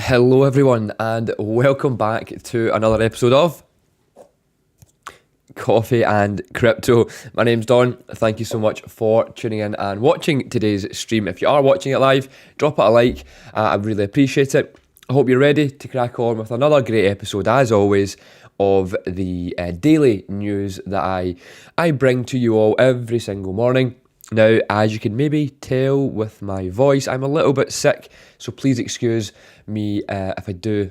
Hello everyone and welcome back to another episode of Coffee and Crypto. My name's Don. Thank you so much for tuning in and watching today's stream. If you are watching it live, drop it a like. I really appreciate it. I hope you're ready to crack on with another great episode, as always, of the daily news that I bring to you all every single morning. Now, as you can maybe tell with my voice, I'm a little bit sick, so please excuse me if I do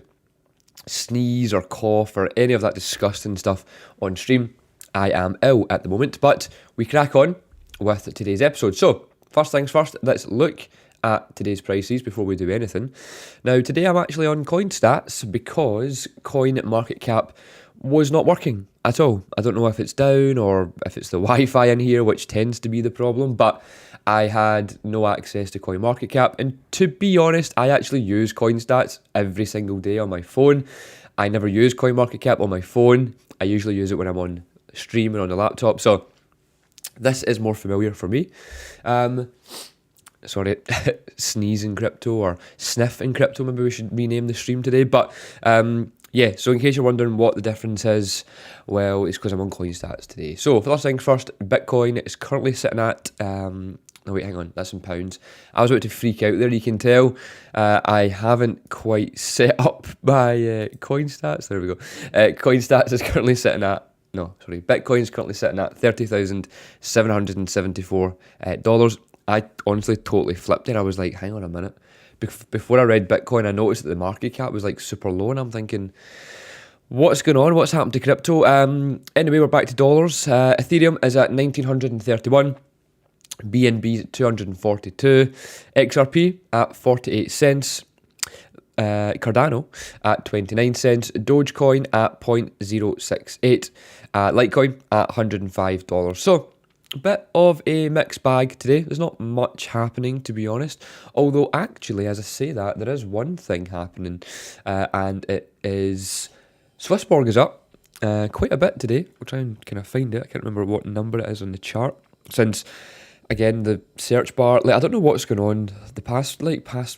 sneeze or cough or any of that disgusting stuff on stream. I am ill at the moment, but we crack on with today's episode. So, first things first, let's look at today's prices before we do anything. Now, today I'm actually on CoinStats because coin market cap was not working at all. I don't know if it's down or if it's the Wi-Fi in here, which tends to be the problem, but I had no access to CoinMarketCap. And to be honest, I actually use CoinStats every single day on my phone. I never use CoinMarketCap on my phone. I usually use it when I'm on stream and on the laptop. So this is more familiar for me. Sorry, sneeze in crypto or sniff in crypto. Maybe we should rename the stream today. But yeah, so in case you're wondering what the difference is, well, it's because I'm on CoinStats today. So first things first, Bitcoin is currently sitting at, oh wait, hang on, that's in pounds. I was about to freak out there, you can tell. I haven't quite set up my CoinStats, there we go. CoinStats is currently sitting at, Bitcoin is currently sitting at $30,774. I honestly totally flipped it. I was like, hang on a minute. Before I read Bitcoin, I noticed that the market cap was like super low, and I'm thinking, what's going on? What's happened to crypto? Anyway, we're back to dollars. Ethereum is at 1,931. BNB at 242. XRP at 48 cents. Cardano at 29 cents. Dogecoin at 0.068. Litecoin at $105. So, a bit of a mixed bag today. There's not much happening, to be honest. Although, actually, as I say that, there is one thing happening, and it is SwissBorg is up quite a bit today. We'll try and kind of find it. I can't remember what number it is on the chart. Since, again, the search bar, I don't know what's going on. The past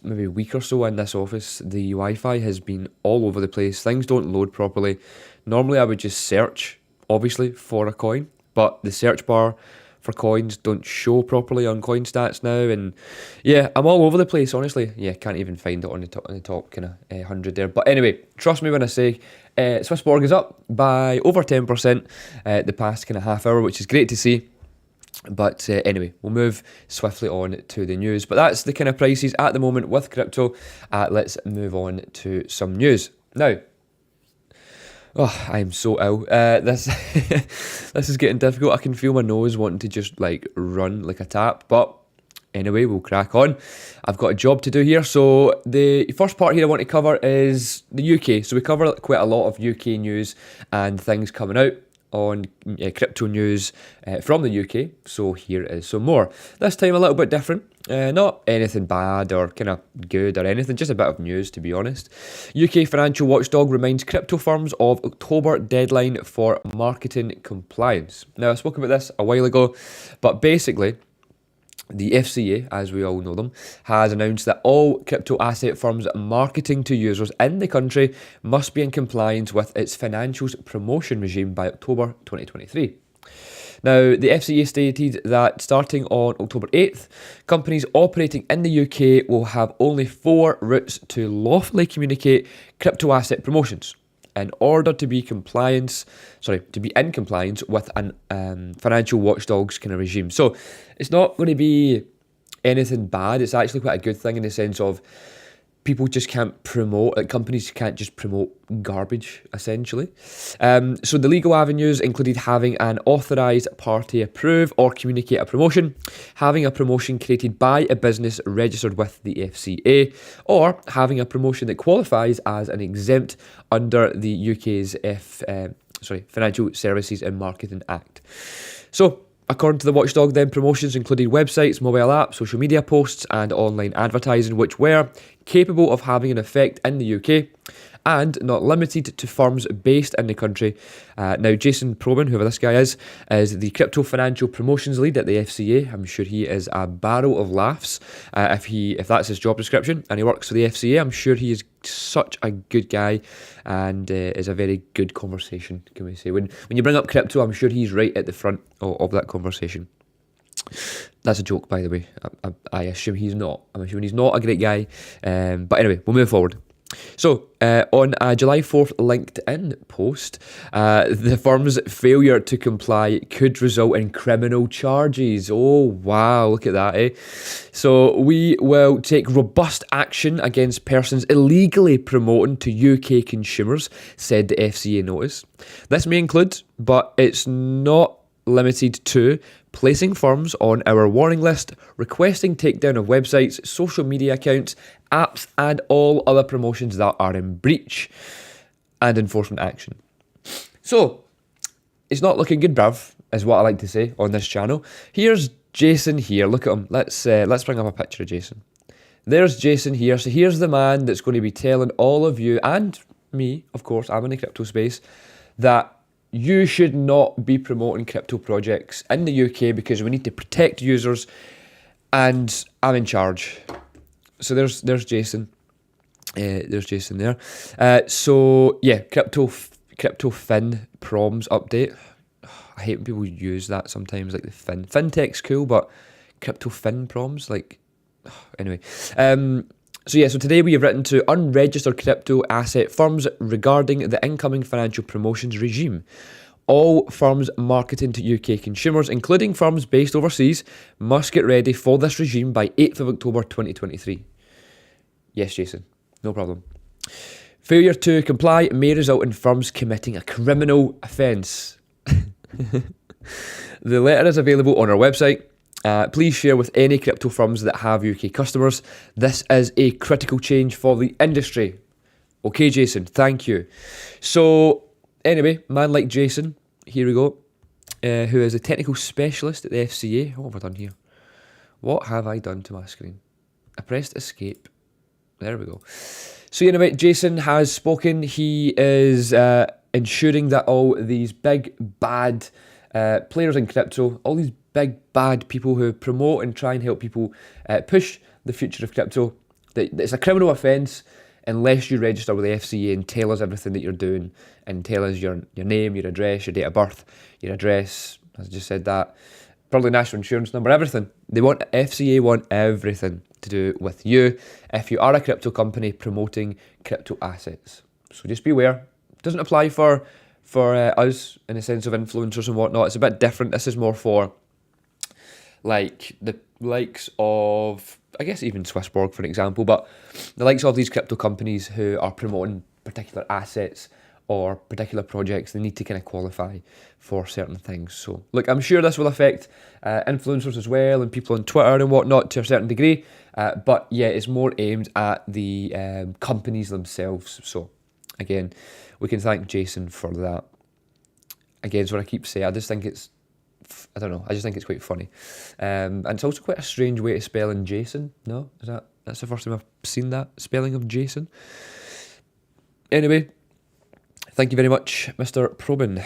maybe week or so in this office, the Wi-Fi has been all over the place. Things don't load properly. Normally, I would just search, obviously, for a coin, but the search bar for coins don't show properly on CoinStats now, and yeah, I'm all over the place, honestly. Yeah, can't even find it on the top kind of 100 there. But anyway, trust me when I say SwissBorg is up by over 10% the past kind of half hour, which is great to see. But anyway, we'll move swiftly on to the news. But that's the kind of prices at the moment with crypto. Let's move on to some news. Now, oh, I am so ill. This this is getting difficult. I can feel my nose wanting to just like run like a tap. But anyway, we'll crack on. I've got a job to do here. So the first part here I want to cover is the UK. So we cover quite a lot of UK news and things coming out on crypto news from the UK. So here is some more. This time a little bit different. Not anything bad or kind of good or anything, just a bit of news, to be honest. UK financial watchdog reminds crypto firms of October deadline for marketing compliance. Now, I spoke about this a while ago, but basically, the FCA, as we all know them, has announced that all crypto asset firms marketing to users in the country must be in compliance with its financials promotion regime by October 2023. Now, the FCA stated that starting on October 8th, companies operating in the UK will have only 4 routes to lawfully communicate crypto asset promotions in order to be in compliance with an financial watchdog's kind of regime. So it's not going to be anything bad. It's actually quite a good thing in the sense of people just can't promote, companies can't just promote garbage, essentially. So the legal avenues included having an authorised party approve or communicate a promotion, having a promotion created by a business registered with the FCA, or having a promotion that qualifies as an exempt under the UK's Financial Services and Marketing Act. So, according to the watchdog, then promotions included websites, mobile apps, social media posts, and online advertising, which were capable of having an effect in the UK and not limited to firms based in the country. Now, Jason Probin, whoever this guy is the crypto financial promotions lead at the FCA. I'm sure he is a barrel of laughs if that's his job description, and he works for the FCA. I'm sure he is such a good guy, and is a very good conversation, can we say. When you bring up crypto, I'm sure he's right at the front of that conversation. That's a joke, by the way. I assume he's not. I'm assuming he's not a great guy. But anyway, we'll move forward. So, on a July 4th LinkedIn post, the firm's failure to comply could result in criminal charges. Oh, wow, look at that, eh? So, we will take robust action against persons illegally promoting to UK consumers, said the FCA notice. This may include, but it's not limited to, placing firms on our warning list, requesting takedown of websites, social media accounts, apps, and all other promotions that are in breach, and enforcement action. So, it's not looking good, bruv, is what I like to say on this channel. Here's Jason here. Look at him. Let's bring up a picture of Jason. There's Jason here. So here's the man that's going to be telling all of you, and me, of course, I'm in the crypto space, that you should not be promoting crypto projects in the UK because we need to protect users, and I'm in charge. So there's Jason. There's Jason there. So yeah, crypto fin proms update. I hate when people use that sometimes, like the fin. Fintech's cool, but crypto fin proms, like, anyway. So today we have written to unregistered crypto asset firms regarding the incoming financial promotions regime. All firms marketing to UK consumers, including firms based overseas, must get ready for this regime by 8th of October 2023. Yes, Jason, no problem. Failure to comply may result in firms committing a criminal offence. The letter is available on our website. Please share with any crypto firms that have UK customers. This is a critical change for the industry. Okay, Jason, thank you. So, anyway, man like Jason, here we go, who is a technical specialist at the FCA. What have I done here? What have I done to my screen? I pressed escape. There we go. So, anyway, Jason has spoken. He is ensuring that all these big, bad players in crypto, all these big bad people who promote and try and help people push the future of crypto, that it's a criminal offence unless you register with the FCA and tell us everything that you're doing, and tell us your name, your address, your date of birth, your address, as I just said that, probably national insurance number, everything. FCA want everything to do with you if you are a crypto company promoting crypto assets. So just be aware. It doesn't apply for us in the sense of influencers and whatnot. It's a bit different. This is more for like the likes of, I guess, even SwissBorg, for example, but the likes of these crypto companies who are promoting particular assets or particular projects. They need to kind of qualify for certain things. So look, I'm sure this will affect influencers as well and people on Twitter and whatnot to a certain degree, but yeah, it's more aimed at the companies themselves. So again, we can thank Jason for that. Again, it's what I keep saying. I just think it's quite funny. And it's also quite a strange way to spell in Jason. No? That's the first time I've seen that spelling of Jason. Anyway, thank you very much, Mr. Probin.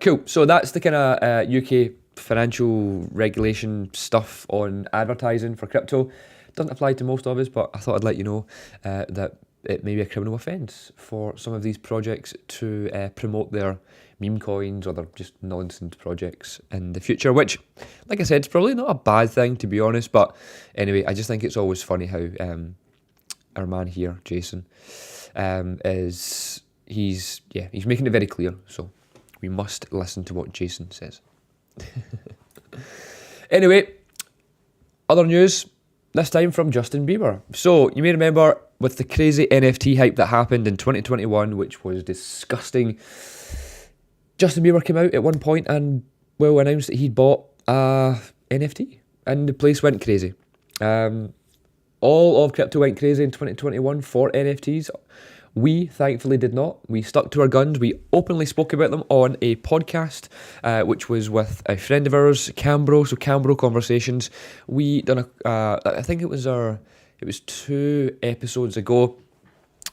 Cool. So that's the kind of UK financial regulation stuff on advertising for crypto. Doesn't apply to most of us, but I thought I'd let you know that it may be a criminal offence for some of these projects to promote their meme coins or their just nonsense projects in the future, which, like I said, it's probably not a bad thing, to be honest. But anyway, I just think it's always funny how our man here, Jason, he's making it very clear. So we must listen to what Jason says. Anyway, other news, this time from Justin Bieber. So you may remember with the crazy NFT hype that happened in 2021, which was disgusting, Justin Bieber came out at one point and, well, announced that he'd bought a NFT, and the place went crazy. All of crypto went crazy in 2021 for NFTs. We thankfully did not. We stuck to our guns. We openly spoke about them on a podcast, which was with a friend of ours, Cambro. So Cambro Conversations. We done I think it was 2 episodes ago,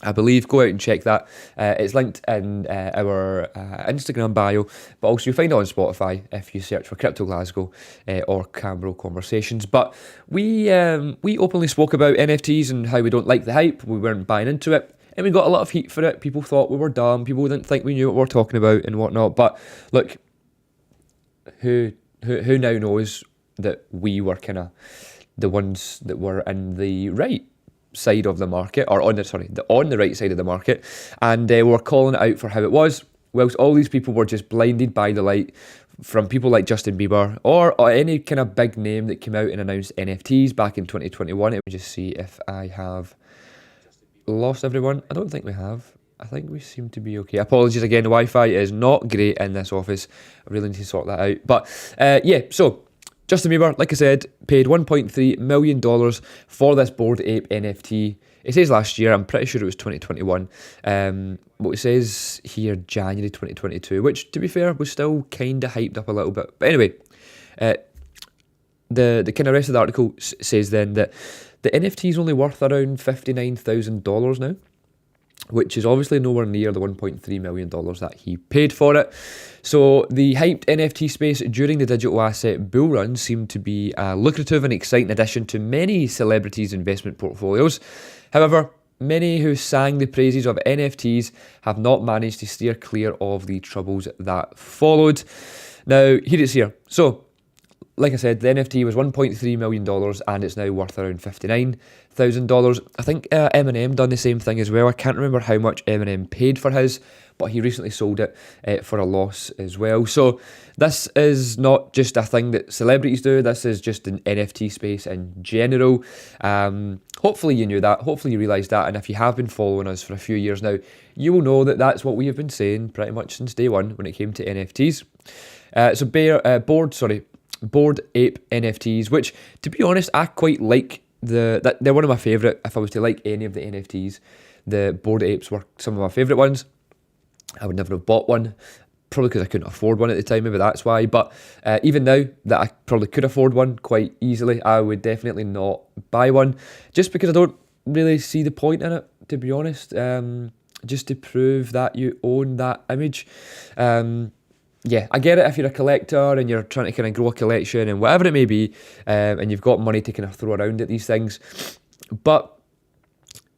I believe. Go out and check that. It's linked in our Instagram bio, but also you'll find it on Spotify if you search for Crypto Glasgow or Cambro Conversations. But we openly spoke about NFTs and how we don't like the hype. We weren't buying into it. and we got a lot of heat for it. People thought we were dumb. People didn't think we knew what we were talking about and whatnot. But look, who now knows that we were kind of the ones that were in the right side of the market, or on the right side of the market, and we're calling it out for how it was, whilst all these people were just blinded by the light from people like Justin Bieber or any kind of big name that came out and announced NFTs back in 2021. Let me just see if I have lost everyone. I don't think we have. I think we seem to be okay. Apologies again, the Wi-Fi is not great in this office. I really need to sort that out. But so Justin Bieber, like I said, paid $1.3 million for this Bored Ape NFT. It says last year, I'm pretty sure it was 2021. What it says here, January 2022, which, to be fair, was still kind of hyped up a little bit. But anyway, the kind of rest of the article says then that the NFT is only worth around $59,000 now, which is obviously nowhere near the $1.3 million that he paid for it. So the hyped NFT space during the digital asset bull run seemed to be a lucrative and exciting addition to many celebrities' investment portfolios. However, many who sang the praises of NFTs have not managed to steer clear of the troubles that followed. Now, here it's here. So, like I said, the NFT was $1.3 million and it's now worth around $59,000. I think Eminem done the same thing as well. I can't remember how much Eminem paid for his, but he recently sold it for a loss as well. So this is not just a thing that celebrities do. This is just an NFT space in general. Hopefully you knew that. Hopefully you realised that. And if you have been following us for a few years now, you will know that that's what we have been saying pretty much since day one when it came to NFTs. Bored Ape NFTs, which, to be honest, I quite like. They're one of my favourite. If I was to like any of the NFTs, the Bored Apes were some of my favourite ones. I would never have bought one, probably because I couldn't afford one at the time, maybe that's why. But even now that I probably could afford one quite easily, I would definitely not buy one, just because I don't really see the point in it, to be honest. Just to prove that you own that image. Yeah, I get it if you're a collector and you're trying to kind of grow a collection and whatever it may be, and you've got money to kind of throw around at these things. But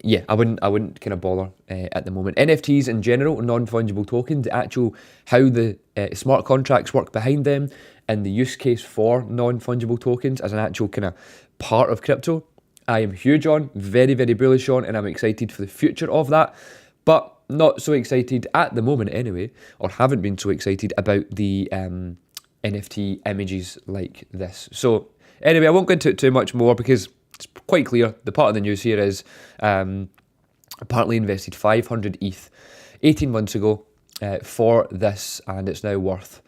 yeah, I wouldn't kind of bother at the moment. NFTs in general, non-fungible tokens, how the smart contracts work behind them, and the use case for non-fungible tokens as an actual kind of part of crypto, I am huge on, very, very bullish on, and I'm excited for the future of that. But not so excited at the moment anyway, or haven't been so excited about the NFT images like this. So anyway, I won't go into it too much more because it's quite clear. The part of the news here is apparently invested 500 ETH 18 months ago for this, and it's now worth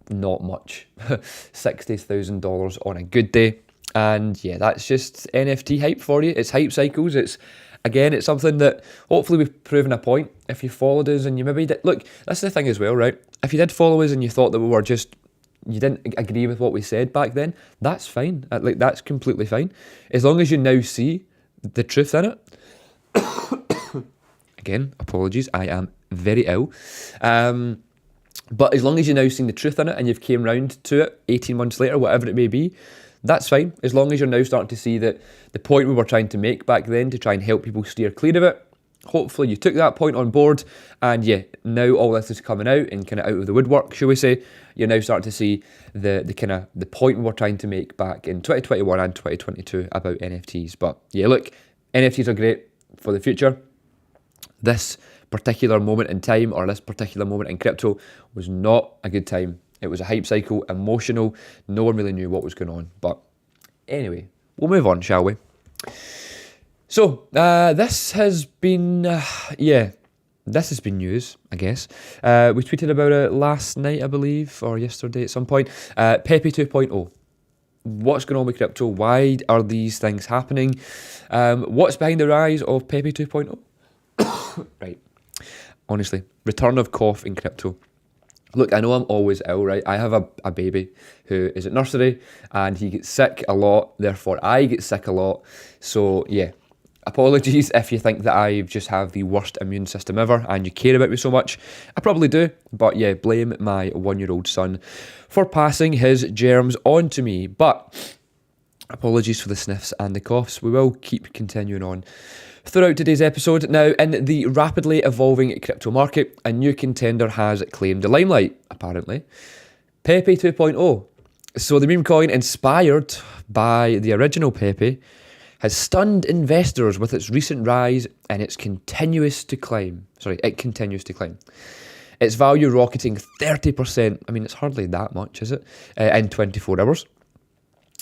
not much, $60,000 on a good day. And yeah, that's just NFT hype for you. It's hype cycles. It's something that hopefully we've proven a point. If you followed us and you maybe did, look, that's the thing as well, right? If you did follow us and you thought that you didn't agree with what we said back then, that's fine. That's completely fine. As long as you now see the truth in it. Again, apologies, I am very ill. But as long as you've now seen the truth in it and you've came round to it 18 months later, whatever it may be, that's fine. As long as you're now starting to see that the point we were trying to make back then to try and help people steer clear of it, hopefully you took that point on board, and yeah, now all this is coming out and kind of out of the woodwork, shall we say. You're now starting to see the point we were trying to make back in 2021 and 2022 about NFTs. But yeah, look, NFTs are great for the future. This particular moment in time, or this particular moment in crypto, was not a good time. It was a hype cycle, emotional. No one really knew what was going on. But anyway, we'll move on, shall we? So, this has been, this has been news, I guess. We tweeted about it last night, I believe, or yesterday at some point. PEPE 2.0. What's going on with crypto? Why are these things happening? What's behind the rise of PEPE 2.0? Right. Honestly, return of cough in crypto. Look, I know I'm always ill, right? I have a baby who is at nursery and he gets sick a lot, therefore I get sick a lot. So yeah, apologies if you think that I just have the worst immune system ever and you care about me so much. I probably do, but yeah, blame my 1-year-old son for passing his germs on to me. But apologies for the sniffs and the coughs. We will keep continuing on throughout today's episode. Now, in the rapidly evolving crypto market, a new contender has claimed the limelight, apparently. PEPE 2.0. So the meme coin, inspired by the original PEPE, has stunned investors with its recent rise, and it continues to climb. Its value rocketing 30%. I mean, it's hardly that much, is it? In 24 hours.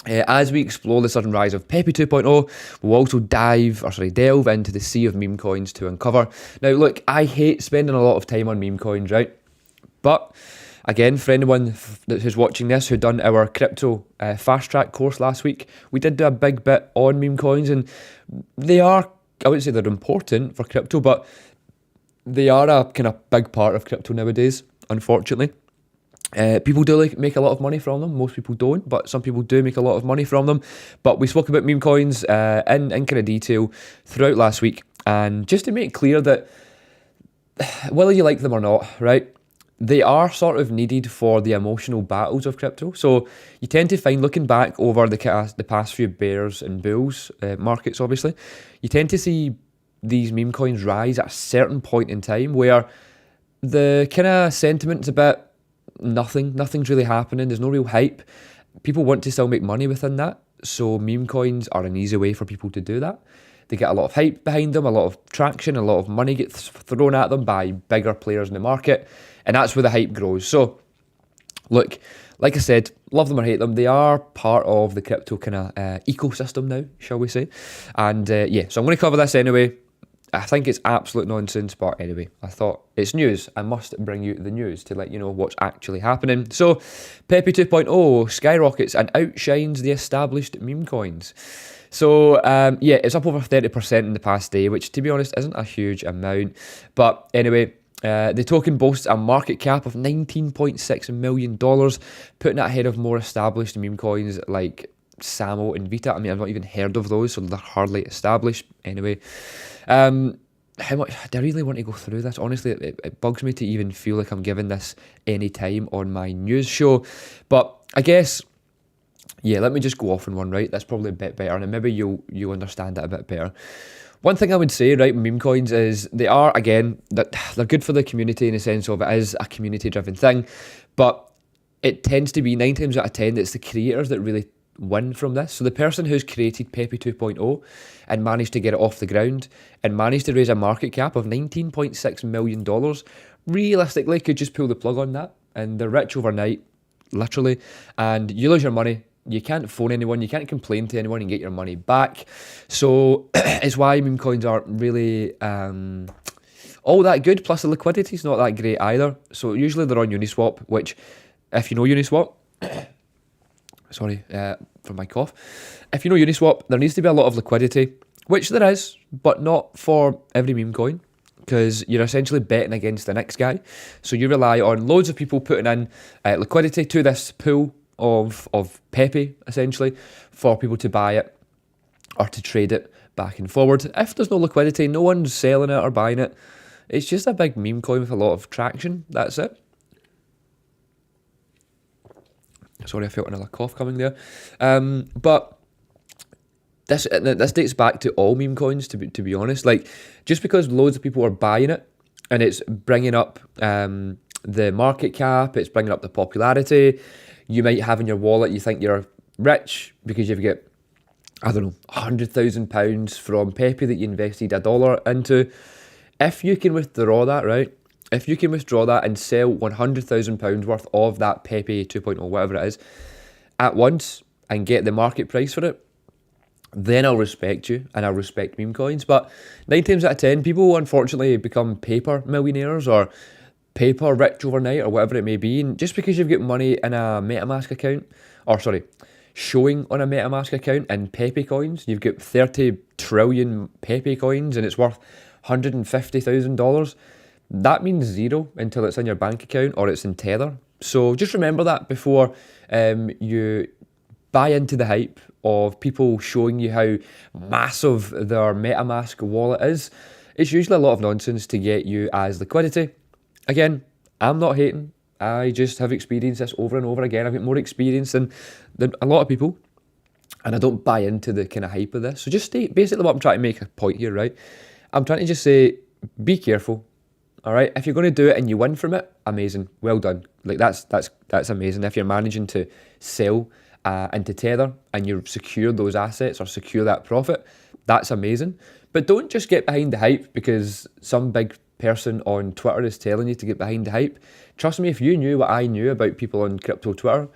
As we explore the sudden rise of PEPE 2.0, we'll also delve into the sea of meme coins to uncover. Now, look, I hate spending a lot of time on meme coins, right? But again, for anyone who's watching this who done our crypto fast track course last week, we did do a big bit on meme coins, and they are, I wouldn't say they're important for crypto, but they are a kind of big part of crypto nowadays, unfortunately. People do make a lot of money from them. Most people don't, but some people do make a lot of money from them. But we spoke about meme coins in kind of detail throughout last week. And just to make it clear that whether you like them or not, right, they are sort of needed for the emotional battles of crypto. So you tend to find, looking back over the past few bears and bulls markets, obviously, you tend to see these meme coins rise at a certain point in time where the kind of sentiment's a bit nothing's really happening. There's no real hype. People want to still make money within that. So meme coins are an easy way for people to do that. They get a lot of hype behind them, a lot of traction, a lot of money gets thrown at them by bigger players in the market. And that's where the hype grows. So look, like I said, love them or hate them, they are part of the crypto kind of ecosystem now, shall we say. And so I'm going to cover this anyway. I think it's absolute nonsense, but anyway, I thought it's news. I must bring you the news to let you know what's actually happening. So, PEPE 2.0 skyrockets and outshines the established meme coins. So, it's up over 30% in the past day, which, to be honest, isn't a huge amount. But anyway, the token boasts a market cap of $19.6 million, putting it ahead of more established meme coins like Samo and Vita. I mean, I've not even heard of those, so they're hardly established. Anyway, how much do I really want to go through this? Honestly, it bugs me to even feel like I'm giving this any time on my news show. But I guess, let me just go off on one, right? That's probably a bit better, and maybe you'll understand it a bit better. One thing I would say, right, meme coins is they are, again, that they're good for the community in the sense of it is a community-driven thing, but it tends to be 9 times out of 10 it's the creators that really win from this. So the person who's created PEPE 2.0 and managed to get it off the ground and managed to raise a market cap of $19.6 million realistically could just pull the plug on that, and they're rich overnight, literally, and you lose your money. You can't phone anyone, you can't complain to anyone and get your money back. So it's why meme coins aren't really all that good, plus the liquidity's not that great either. So usually they're on Uniswap, which, if you know Uniswap, sorry for my cough. If you know Uniswap, there needs to be a lot of liquidity, which there is, but not for every meme coin, because you're essentially betting against the next guy. So you rely on loads of people putting in liquidity to this pool of PEPE, essentially, for people to buy it or to trade it back and forward. If there's no liquidity, no one's selling it or buying it. It's just a big meme coin with a lot of traction. That's it. Sorry, I felt another cough coming there. But this dates back to all meme coins, to be honest. Like, just because loads of people are buying it and it's bringing up the market cap, it's bringing up the popularity. You might have in your wallet, you think you're rich because you've got, I don't know, £100,000 from PEPE that you invested $1 into. If you can withdraw that, right? If you can withdraw that and sell £100,000 worth of that PEPE 2.0, whatever it is, at once and get the market price for it, then I'll respect you and I'll respect meme coins. But 9 times out of 10, people unfortunately become paper millionaires or paper rich overnight or whatever it may be. And just because you've got money in a MetaMask account, showing on a MetaMask account in PEPE coins, you've got 30 trillion PEPE coins and it's worth $150,000. That means zero until it's in your bank account or it's in Tether. So just remember that before you buy into the hype of people showing you how massive their MetaMask wallet is. It's usually a lot of nonsense to get you as liquidity. Again, I'm not hating. I just have experienced this over and over again. I've got more experience than a lot of people. And I don't buy into the kind of hype of this. So just stay, basically what I'm trying to make a point here, right? I'm trying to just say, be careful, all right? If you're going to do it and you win from it, amazing, well done. Like that's amazing. If you're managing to sell into Tether and you secure those assets or secure that profit, that's amazing. But don't just get behind the hype because some big person on Twitter is telling you to get behind the hype. Trust me, if you knew what I knew about people on crypto Twitter,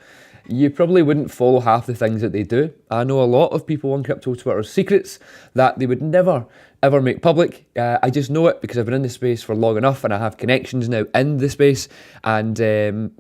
you probably wouldn't follow half the things that they do. I know a lot of people on crypto Twitter's secrets that they would never, ever make public. I just know it because I've been in the space for long enough and I have connections now in the space. And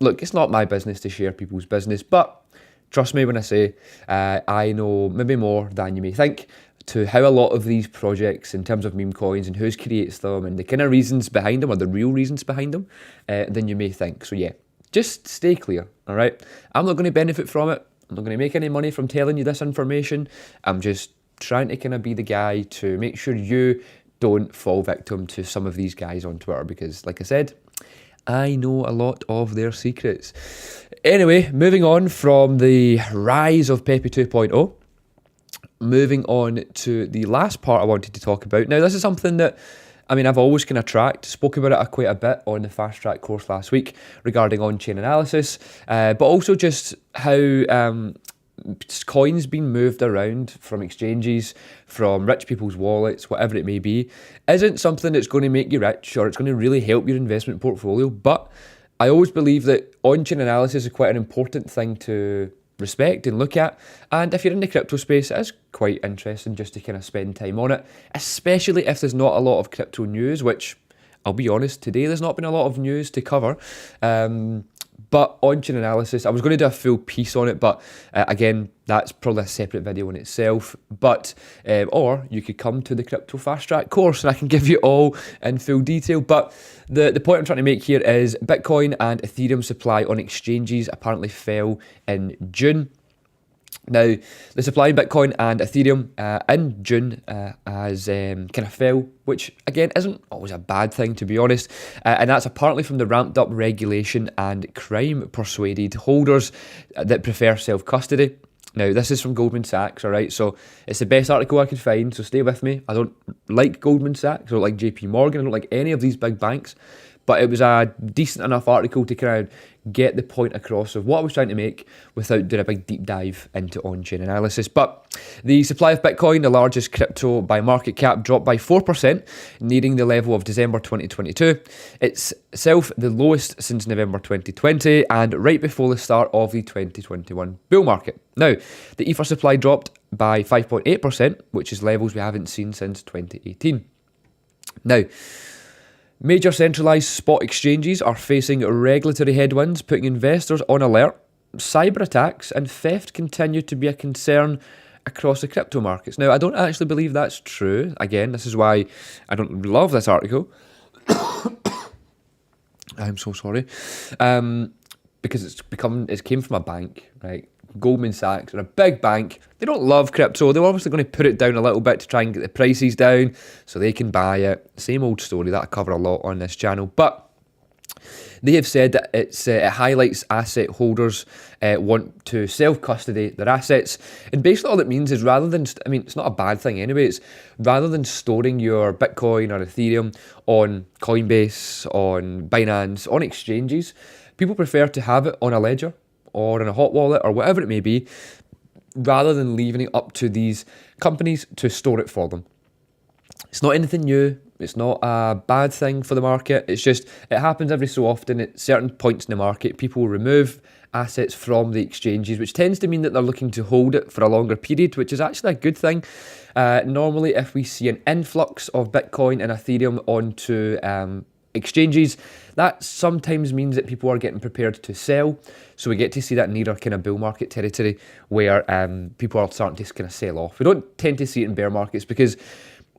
look, it's not my business to share people's business, but trust me when I say I know maybe more than you may think to how a lot of these projects in terms of meme coins and who creates them and the kind of reasons behind them or the real reasons behind them than you may think. So yeah, just stay clear, all right? I'm not going to benefit from it. I'm not going to make any money from telling you this information. I'm just trying to kind of be the guy to make sure you don't fall victim to some of these guys on Twitter because, like I said, I know a lot of their secrets. Anyway, moving on from the rise of PEPE 2.0, moving on to the last part I wanted to talk about. Now, this is something that I've always kind of tracked, spoke about it quite a bit on the Fast Track course last week regarding on-chain analysis, but also just how coins being moved around from exchanges, from rich people's wallets, whatever it may be, isn't something that's going to make you rich or it's going to really help your investment portfolio. But I always believe that on-chain analysis is quite an important thing to respect and look at, and if you're in the crypto space, it is quite interesting just to kind of spend time on it, especially if there's not a lot of crypto news, which I'll be honest, today there's not been a lot of news to cover. But on-chain analysis, I was going to do a full piece on it, but again, that's probably a separate video in itself. But or you could come to the Crypto Fast Track course and I can give you all in full detail. But the point I'm trying to make here is Bitcoin and Ethereum supply on exchanges apparently fell in June. Now, the supply in Bitcoin and Ethereum in June has kind of fell, which again isn't always a bad thing to be honest, and that's apparently from the ramped up regulation and crime persuaded holders that prefer self-custody. Now, this is from Goldman Sachs, all right, so it's the best article I could find, so stay with me. I don't like Goldman Sachs, I don't like JP Morgan, I don't like any of these big banks, but it was a decent enough article to kind of get the point across of what I was trying to make without doing a big deep dive into on-chain analysis. But the supply of Bitcoin, the largest crypto by market cap, dropped by 4%, nearing the level of December 2022. It's itself the lowest since November 2020 and right before the start of the 2021 bull market. Now, the Ether supply dropped by 5.8%, which is levels we haven't seen since 2018. Now, major centralised spot exchanges are facing regulatory headwinds, putting investors on alert. Cyber attacks and theft continue to be a concern across the crypto markets. Now, I don't actually believe that's true. Again, this is why I don't love this article. I'm so sorry. Because it came from a bank, right? Goldman Sachs are a big bank. They don't love crypto. They're obviously going to put it down a little bit to try and get the prices down so they can buy it. Same old story that I cover a lot on this channel. But they have said that it highlights asset holders want to self-custody their assets. And basically all it means is rather than, it's not a bad thing anyway, it's rather than storing your Bitcoin or Ethereum on Coinbase, on Binance, on exchanges, people prefer to have it on a ledger or in a hot wallet or whatever it may be, rather than leaving it up to these companies to store it for them. It's not anything new. It's not a bad thing for the market. It's just, it happens every so often at certain points in the market. People remove assets from the exchanges, which tends to mean that they're looking to hold it for a longer period, which is actually a good thing. Normally, if we see an influx of Bitcoin and Ethereum onto exchanges, that sometimes means that people are getting prepared to sell. So we get to see that nearer kind of bull market territory where people are starting to kind of sell off. We don't tend to see it in bear markets because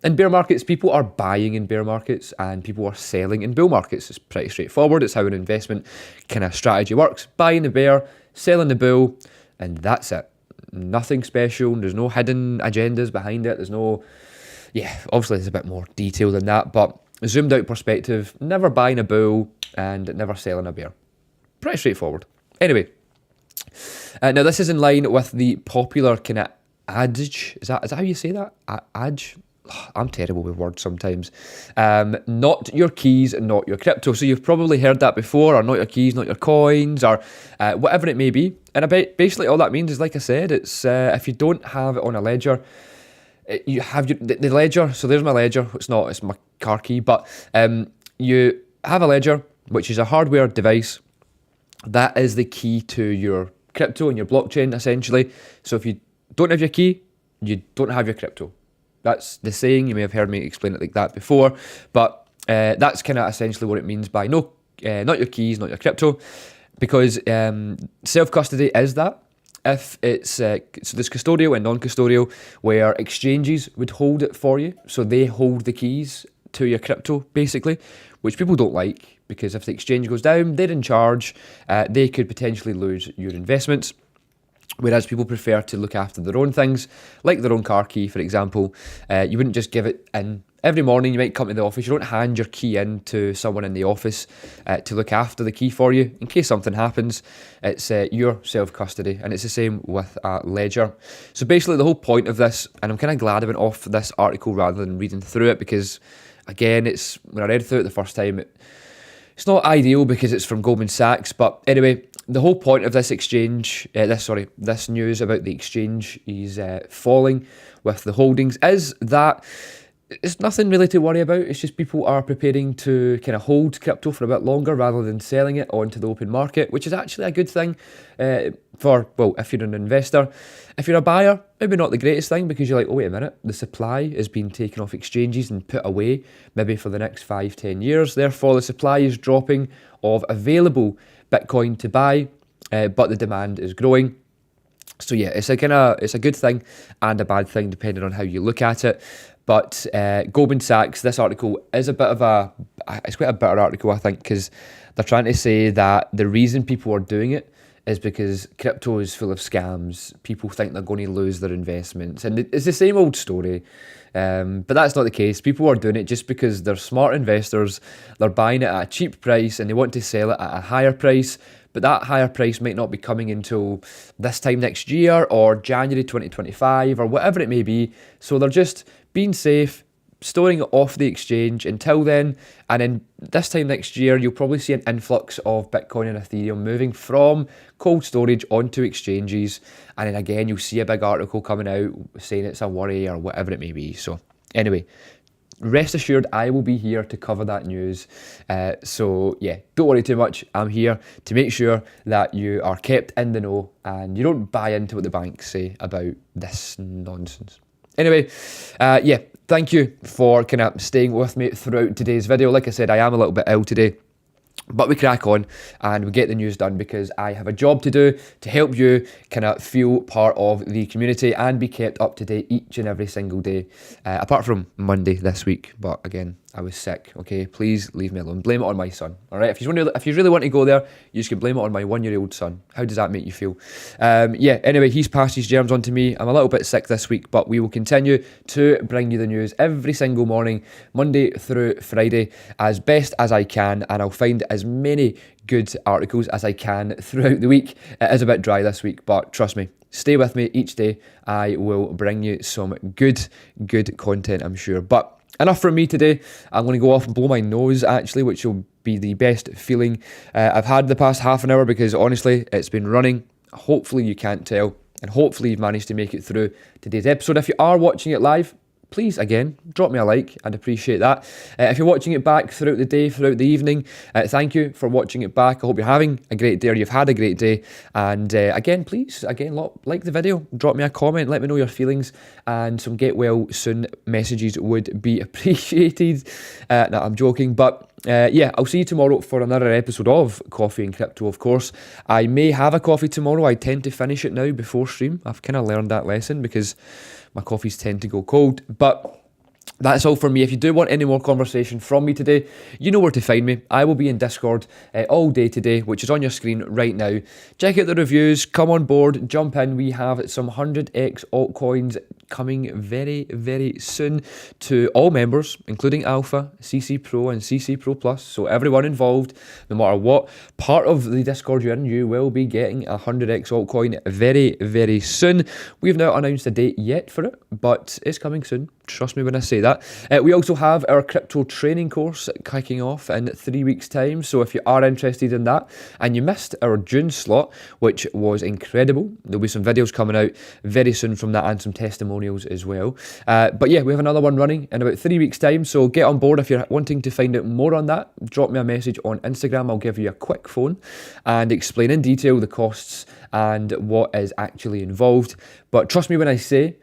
in bear markets, people are buying in bear markets and people are selling in bull markets. It's pretty straightforward. It's how an investment kind of strategy works. Buying the bear, selling the bull, and that's it. Nothing special. There's no hidden agendas behind it. Obviously there's a bit more detail than that, but zoomed out perspective, never buying a bull and never selling a bear. Pretty straightforward. Anyway, now this is in line with the popular kind of adage. Is that how you say that? Adage? I'm terrible with words sometimes. Not your keys, not your crypto. So you've probably heard that before, or not your keys, not your coins, or whatever it may be. And basically all that means is, like I said, it's if you don't have it on a ledger, you have the ledger. So there's my ledger. It's my car key, but you have a ledger, which is a hardware device that is the key to your crypto and your blockchain, essentially. So if you don't have your key, you don't have your crypto. That's the saying. You may have heard me explain it like that before, but that's kind of essentially what it means by not your keys, not your crypto, because self-custody is that. If it's so there's custodial and non-custodial, where exchanges would hold it for you, so they hold the keys to your crypto, basically, which people don't like, because if the exchange goes down, they're in charge. They could potentially lose your investments. Whereas people prefer to look after their own things, like their own car key, for example. You wouldn't just give it in. Every morning you might come to the office, you don't hand your key in to someone in the office to look after the key for you. In case something happens, it's your self-custody, and it's the same with a ledger. So basically the whole point of this, and I'm kind of glad I went off this article rather than reading through it, because again, when I read through it the first time, it's not ideal because it's from Goldman Sachs. But anyway, the whole point of this this news about the exchange is falling with the holdings is that it's nothing really to worry about. It's just people are preparing to kind of hold crypto for a bit longer rather than selling it onto the open market, which is actually a good thing if you're an investor. If you're a buyer, maybe not the greatest thing, because you're like, oh, wait a minute, the supply is being taken off exchanges and put away maybe for the next 5-10 years. Therefore, the supply is dropping of available Bitcoin to buy, but the demand is growing. So yeah, it's a good thing and a bad thing depending on how you look at it. But Goldman Sachs, this article is it's quite a bitter article, I think, because they're trying to say that the reason people are doing it is because crypto is full of scams. People think they're going to lose their investments, and it's the same old story. But that's not the case. People are doing it just because they're smart investors. They're buying it at a cheap price and they want to sell it at a higher price. But that higher price might not be coming until this time next year or January 2025 or whatever it may be. So they're just being safe, storing it off the exchange until then. And then this time next year, you'll probably see an influx of Bitcoin and Ethereum moving from cold storage onto exchanges. And then again, you'll see a big article coming out saying it's a worry or whatever it may be. So anyway, rest assured, I will be here to cover that news. So yeah, don't worry too much. I'm here to make sure that you are kept in the know and you don't buy into what the banks say about this nonsense. Anyway, thank you for kind of staying with me throughout today's video. Like I said, I am a little bit ill today, but we crack on and we get the news done because I have a job to do to help you kind of feel part of the community and be kept up to date each and every single day, apart from Monday this week. But again, I was sick, okay? Please leave me alone. Blame it on my son, all right? If you really want to go there, you just can blame it on my 1-year-old son. How does that make you feel? Anyway, he's passed his germs on to me. I'm a little bit sick this week, but we will continue to bring you the news every single morning, Monday through Friday, as best as I can, and I'll find as many good articles as I can throughout the week. It is a bit dry this week, but trust me, stay with me each day. I will bring you some good content, I'm sure. But enough from me today. I'm going to go off and blow my nose, actually, which will be the best feeling I've had the past half an hour, because honestly, it's been running. Hopefully you can't tell, and hopefully you've managed to make it through today's episode. If you are watching it live, please, again, drop me a like. I'd appreciate that. If you're watching it back throughout the day, throughout the evening, thank you for watching it back. I hope you're having a great day, or you've had a great day. And again, please, like the video, drop me a comment, let me know your feelings, and some get well soon messages would be appreciated. No, I'm joking, but I'll see you tomorrow for another episode of Coffee and Crypto, of course. I may have a coffee tomorrow. I tend to finish it now before stream. I've kind of learned that lesson because my coffees tend to go cold. But that's all from me. If you do want any more conversation from me today, you know where to find me. I will be in Discord all day today, which is on your screen right now. Check out the reviews, come on board, jump in. We have some 100x altcoins coming very, very soon to all members, including Alpha, CC Pro and CC Pro Plus. So everyone involved, no matter what part of the Discord you're in, you will be getting a 100x altcoin very, very soon. We've not announced a date yet for it, but it's coming soon. Trust me when I say that. We also have our crypto training course kicking off in 3 weeks' time. So if you are interested in that and you missed our June slot, which was incredible, there'll be some videos coming out very soon from that and some testimonials as well. But yeah, we have another one running in about 3 weeks' time. So get on board if you're wanting to find out more on that. Drop me a message on Instagram. I'll give you a quick phone and explain in detail the costs and what is actually involved. But trust me when I say,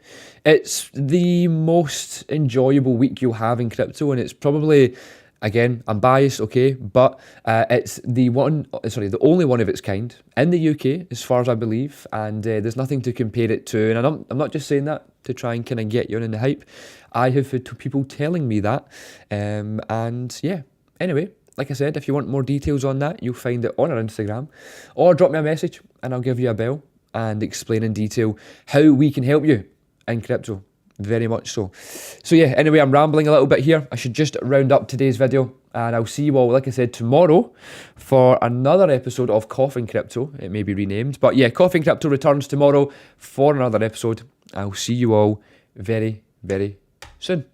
it's the most enjoyable week you'll have in crypto, and it's probably, again, I'm biased, okay, but it's the only one of its kind in the UK, as far as I believe, and there's nothing to compare it to. And I'm not just saying that to try and kind of get you in the hype. I have had people telling me that, and yeah. Anyway, like I said, if you want more details on that, you'll find it on our Instagram, or drop me a message and I'll give you a bell and explain in detail how we can help you in crypto. Very much so. So yeah, anyway, I'm rambling a little bit here. I should just round up today's video, and I'll see you all, like I said, tomorrow for another episode of Coffin Crypto. It may be renamed, but yeah, Coffin Crypto returns tomorrow for another episode. I'll see you all very, very soon.